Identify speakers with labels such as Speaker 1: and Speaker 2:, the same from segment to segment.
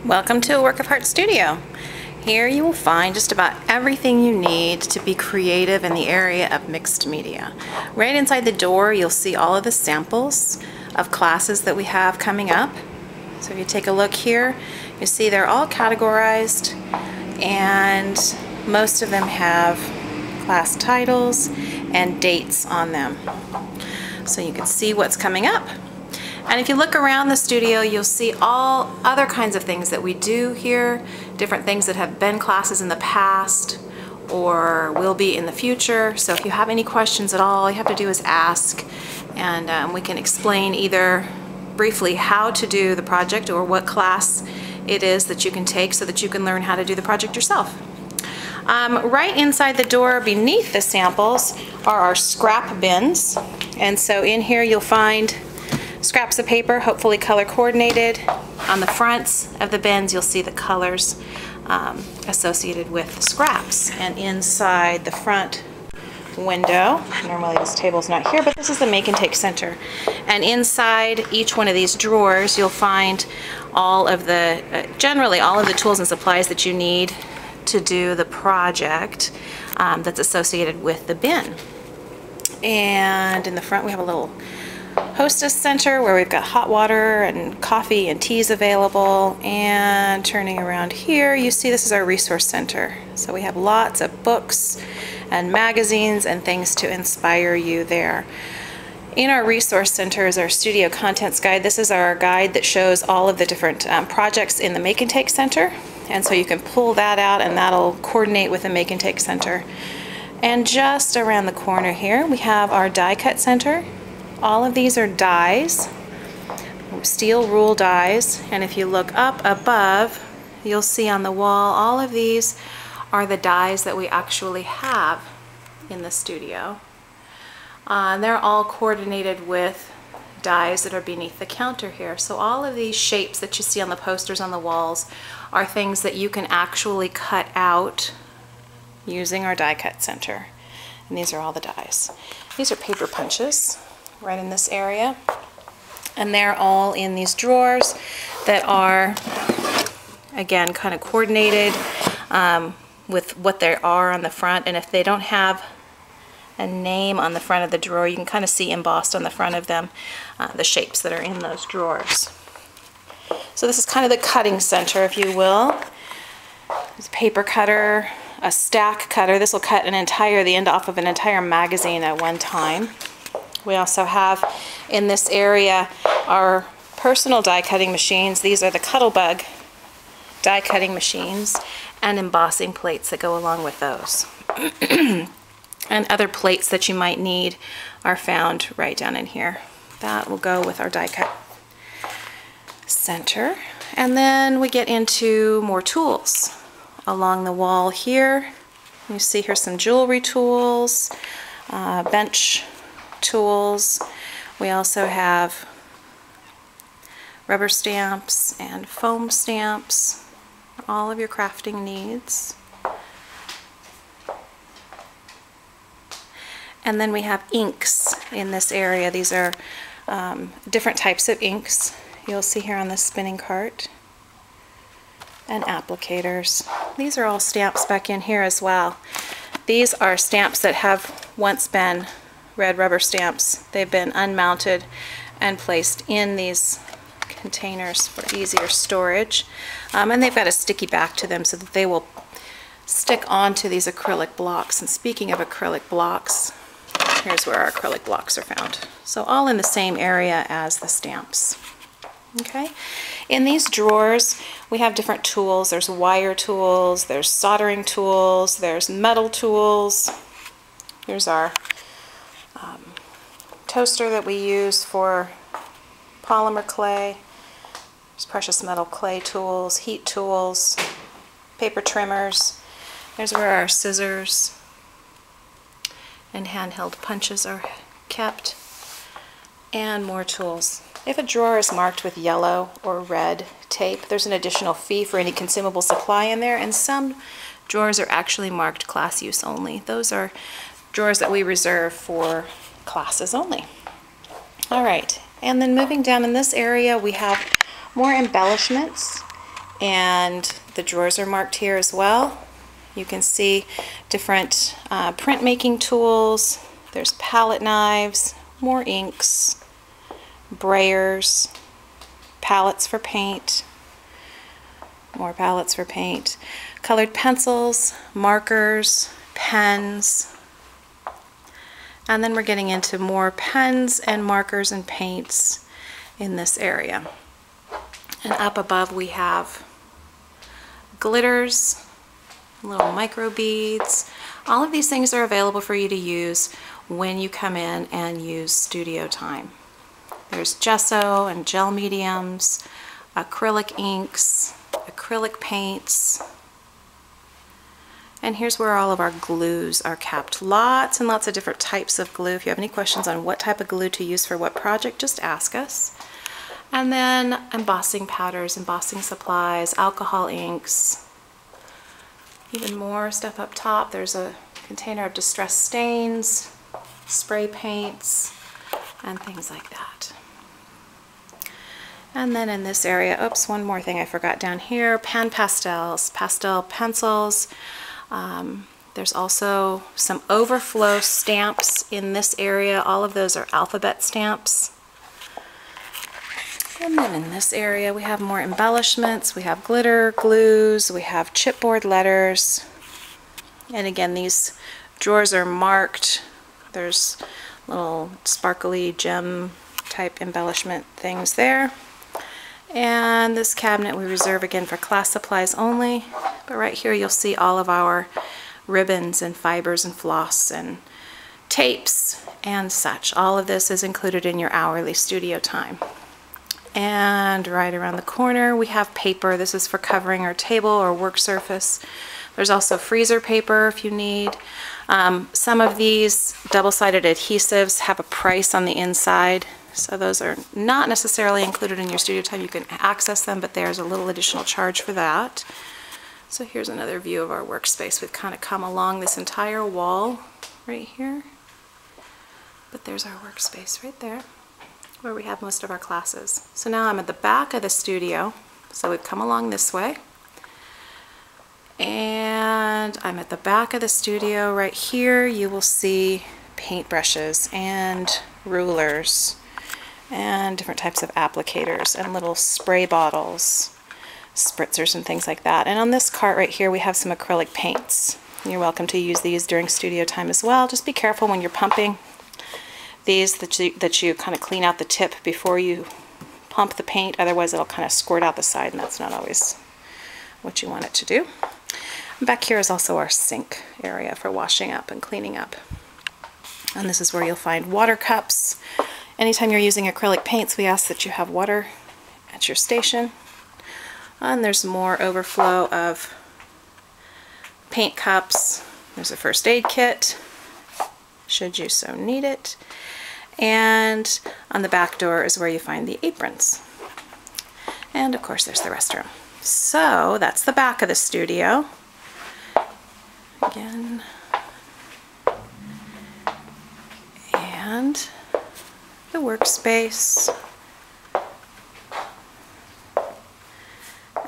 Speaker 1: Welcome to a Work of Heart Studio. Here you will find just about everything you need to be creative in the area of mixed media. Right inside the door you'll see all of the samples of classes that we have coming up. So if you take a look here, you see they're all categorized and most of them have class titles and dates on them. So you can see what's coming up. And if you look around the studio, you'll see all other kinds of things that we do here, different things that have been classes in the past or will be in the future. So if you have any questions at all you have to do is ask, and we can explain either briefly how to do the project or what class it is that you can take so that you can learn how to do the project yourself. Right inside the door beneath the samples are our scrap bins, and so in here you'll find scraps of paper, hopefully color coordinated. On the fronts of the bins you'll see the colors associated with the scraps, and inside the front window, normally this table's not here, but this is the Make and Take Center, and inside each one of these drawers you'll find all of the generally all of the tools and supplies that you need to do the project that's associated with the bin. And in the front we have a little hostess center where we've got hot water and coffee and teas available, and turning around here you see this is our resource center. So we have lots of books and magazines and things to inspire you there. In our resource center is our studio contents guide. This is our guide that shows all of the different projects in the Make and Take Center, and so you can pull that out and that'll coordinate with the Make and Take Center. And just around the corner here we have our die cut center. All of these are dies, steel rule dies, and if you look up above you'll see on the wall all of these are the dies that we actually have in the studio. And they're all coordinated with dies that are beneath the counter here. So all of these shapes that you see on the posters on the walls are things that you can actually cut out using our die cut center. And these are all the dies. These are paper punches right in this area, and they're all in these drawers that are again kind of coordinated with what there are on the front, and if they don't have a name on the front of the drawer you can kind of see embossed on the front of them the shapes that are in those drawers. So this is kind of the cutting center, if you will. There's a paper cutter, a stack cutter. This will cut the end off of an entire magazine at one time. We also have in this area our personal die cutting machines. These are the Cuttlebug die cutting machines, and embossing plates that go along with those. And other plates that you might need are found right down in here. That will go with our die cut center. And then we get into more tools. Along the wall here you see here's some jewelry tools, bench tools. We also have rubber stamps and foam stamps, all of your crafting needs. And then we have inks in this area. These are different types of inks you'll see here on the spinning cart, and applicators. These are all stamps back in here as well. These are stamps that have once been red rubber stamps. They've been unmounted and placed in these containers for easier storage, and they've got a sticky back to them so that they will stick onto these acrylic blocks. And speaking of acrylic blocks, here's where our acrylic blocks are found. So all in the same area as the stamps. Okay, in these drawers we have different tools. There's wire tools, there's soldering tools, there's metal tools. Here's our toaster that we use for polymer clay. There's precious metal clay tools, heat tools, paper trimmers. There's where our scissors and handheld punches are kept, and more tools. If a drawer is marked with yellow or red tape, there's an additional fee for any consumable supply in there, and some drawers are actually marked class use only. Those are drawers that we reserve for classes only. All right, and then moving down in this area we have more embellishments And the drawers are marked here as well. You can see different printmaking tools. There's palette knives, more inks, brayers, palettes for paint, more palettes for paint, colored pencils, markers, pens, and then we're getting into more pens and markers and paints in this area. And up above we have glitters, little micro beads. All of these things are available for you to use when you come in and use studio time. There's gesso and gel mediums, acrylic inks, acrylic paints, and here's where all of our glues are kept. Lots and lots of different types of glue. If you have any questions on what type of glue to use for what project, just ask us. And then embossing powders, embossing supplies, alcohol inks, even more stuff up top. There's a container of distressed stains, spray paints, and things like that. And then in this area, oops, one more thing I forgot down here, pan pastels, pastel pencils. There's also some overflow stamps in this area. All of those are alphabet stamps. And then in this area we have more embellishments. We have glitter, glues, we have chipboard letters. And again, these drawers are marked. There's little sparkly gem type embellishment things there. And this cabinet we reserve again for class supplies only. But right here you'll see all of our ribbons and fibers and floss and tapes and such. All of this is included in your hourly studio time. And right around the corner we have paper. This is for covering our table or work surface. There's also freezer paper if you need. Some of these double-sided adhesives have a price on the inside, so those are not necessarily included in your studio time. You can access them, but there's a little additional charge for that. So here's another view of our workspace. We've kind of come along this entire wall right here, but there's our workspace right there where we have most of our classes. So now I'm at the back of the studio, so we've come along this way. And I'm at the back of the studio. Right here you will see paintbrushes and rulers and different types of applicators and little spray bottles, spritzers and things like that. And on this cart right here we have some acrylic paints. You're welcome to use these during studio time as well. Just be careful when you're pumping these that you kind of clean out the tip before you pump the paint, otherwise it'll kind of squirt out the side, and that's not always what you want it to do. Back here is also our sink area for washing up and cleaning up. And this is where you'll find water cups. Anytime you're using acrylic paints, we ask that you have water at your station. And there's more overflow of paint cups. There's a first aid kit, should you so need it. And on the back door is where you find the aprons. And of course there's the restroom. So that's the back of the studio. Again. And the workspace.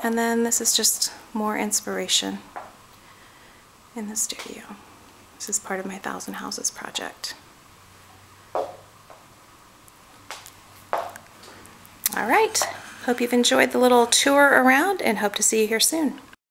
Speaker 1: And then this is just more inspiration in the studio. This is part of my 1,000 Houses project. All right, hope you've enjoyed the little tour around and hope to see you here soon.